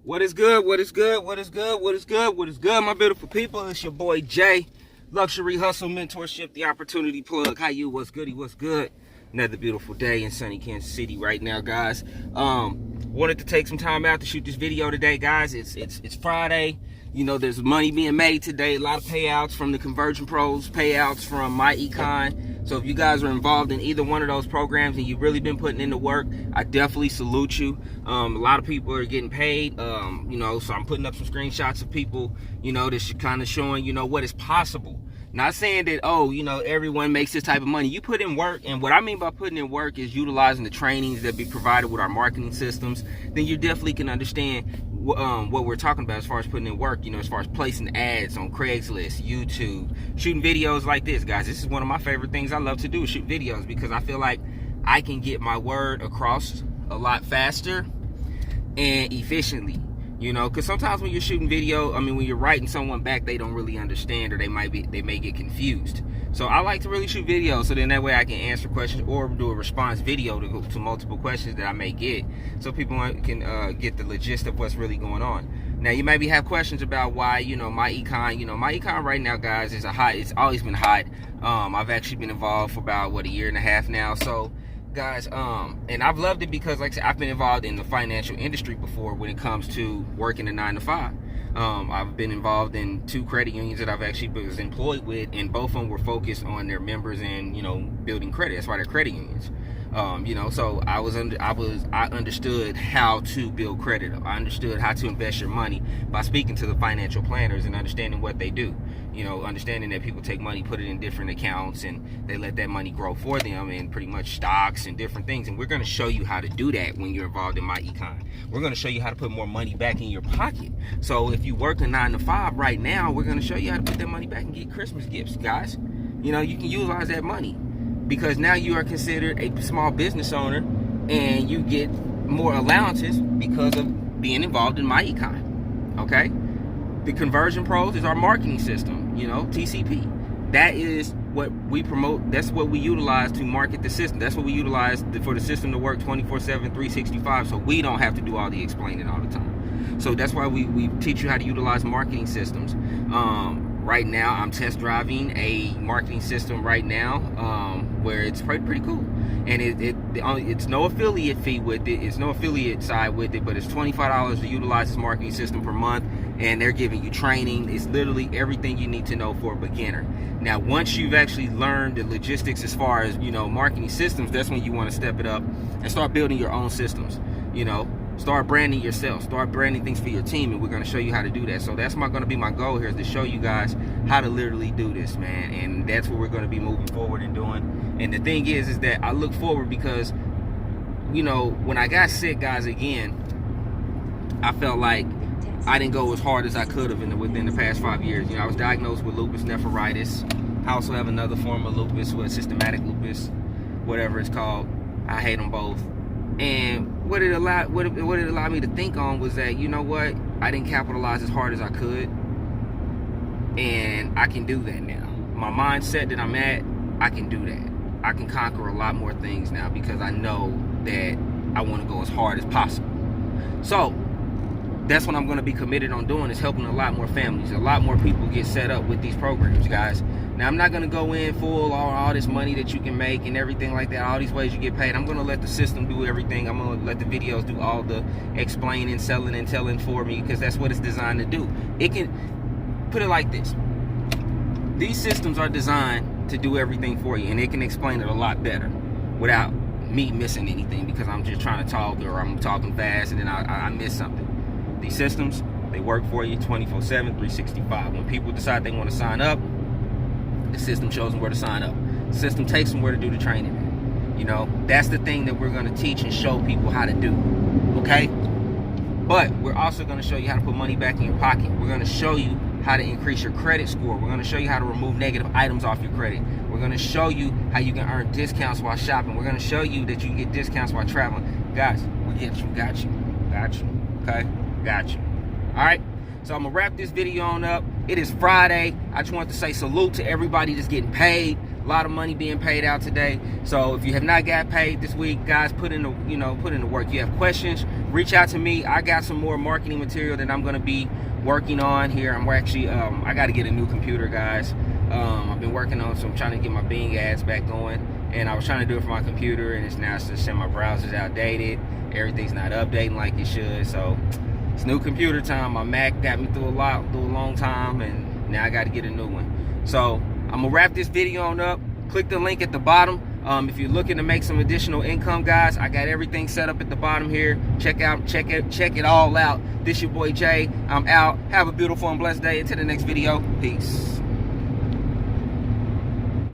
What is good? What is good? What is good? What is good? What is good, my beautiful people? It's your boy Jay. Luxury Hustle Mentorship, the opportunity plug. How you? What's goody? What's good? Another beautiful day in sunny Kansas City right now, guys. Wanted to take some time out to shoot this video today, guys. It's Friday. You know, there's money being made today. A lot of payouts from the Conversion Pros, payouts from MyEcon. So if you guys are involved in either one of those programs and you've really been putting in the work, I definitely salute you. A lot of people are getting paid, you know, so I'm putting up some screenshots of people, you know, that's kind of showing, you know, what is possible. Not saying that, oh, you know, everyone makes this type of money. You put in work, and what I mean by putting in work is utilizing the trainings that be provided with our marketing systems. Then you definitely can understand what we're talking about as far as putting in work, you know, as far as placing ads on Craigslist, YouTube, shooting videos like this, guys. This is one of my favorite things I love to do, is shoot videos, because I feel like I can get my word across a lot faster and efficiently. You know, because sometimes when you're shooting video, I mean, when you're writing someone back, they don't really understand, or they may get confused. So I like to really shoot videos, so then that way I can answer questions or do a response video to multiple questions that I may get, so people can get the gist of what's really going on. Now, you maybe have questions about why, you know, MyEcon. You know, MyEcon right now, guys, is it's always been hot. I've actually been involved for about, what, a year and a half now. So guys, and I've loved it because, like I said, I've been involved in the financial industry before when it comes to working a 9-to-5. I've been involved in 2 credit unions that I've actually was employed with, and both of them were focused on their members and, you know, building credit. That's why they're credit unions. You know, so I understood how to build credit. I understood how to invest your money by speaking to the financial planners and understanding what they do. You know, understanding that people take money, put it in different accounts, and they let that money grow for them, and pretty much stocks and different things. And we're going to show you how to do that when you're involved in MyEcon. We're going to show you how to put more money back in your pocket. So if you work a 9-to-5 right now, we're going to show you how to put that money back and get Christmas gifts, guys. You know, you can utilize that money, because now you are considered a small business owner, and you get more allowances because of being involved in MyEcon. Okay? The Conversion Pros is our marketing system, you know, TCP. That is what we promote. That's what we utilize to market the system. That's what we utilize for the system to work 24/7, 365, so we don't have to do all the explaining all the time. So that's why we teach you how to utilize marketing systems. Right now, I'm test driving a marketing system right now, where it's pretty cool. And it's no affiliate fee with it. It's no affiliate side with it, but it's $25 to utilize this marketing system per month. And they're giving you training. It's literally everything you need to know for a beginner. Now, once you've actually learned the logistics as far as, you know, marketing systems, that's when you want to step it up and start building your own systems. You know, start branding yourself, start branding things for your team, and we're going to show you how to do that. So that's going to be my goal here, is to show you guys how to literally do this, man. And that's what we're going to be moving forward and doing. And the thing is that I look forward, because, you know, when I got sick, guys, again, I felt like I didn't go as hard as I could have within the past 5 years. You know, I was diagnosed with lupus nephritis. I also have another form of lupus, with systematic lupus, whatever it's called. I hate them both. And what it allowed me to think on was that, you know what, I didn't capitalize as hard as I could, and I can do that now. My mindset that I'm at, I can do that. I can conquer a lot more things now, because I know that I want to go as hard as possible. So that's what I'm going to be committed on doing, is helping a lot more families, a lot more people get set up with these programs, guys. Now, I'm not going to go in full on all this money that you can make and everything like that, all these ways you get paid. I'm going to let the system do everything. I'm going to let the videos do all the explaining, selling, and telling for me, because that's what it's designed to do. It can, put it like this, these systems are designed to do everything for you, and it can explain it a lot better without me missing anything, because I'm just trying to talk, or I'm talking fast and then I miss something. These systems, they work for you 24/7, 365. When people decide they want to sign up, the system shows them where to sign up. The system takes them where to do the training. You know, that's the thing that we're going to teach and show people how to do. Okay? But we're also going to show you how to put money back in your pocket. We're going to show you how to increase your credit score. We're going to show you how to remove negative items off your credit. We're going to show you how you can earn discounts while shopping. We're going to show you that you can get discounts while traveling. Guys, we got you. Okay? Got you. All right? So I'm going to wrap this video on up. It is Friday. I just want to say salute to everybody that's getting paid. lot of money being paid out today. So if you have not got paid this week, guys, put in the work. If you have questions, reach out to me. I got some more marketing material that I'm going to be working on here. I'm actually I got to get a new computer, guys. I've been working on some, trying to get my Bing ads back going, and I was trying to do it for my computer, and it's now just saying my browser's outdated. Everything's not updating like it should. So it's new computer time. My Mac got me through a long time, and now I got to get a new one. So I'm gonna wrap this video on up. Click the link at the bottom. If you're looking to make some additional income, guys, I got everything set up at the bottom here. Check it all out. This your boy Jay. I'm out. Have a beautiful and blessed day. Until the next video. Peace.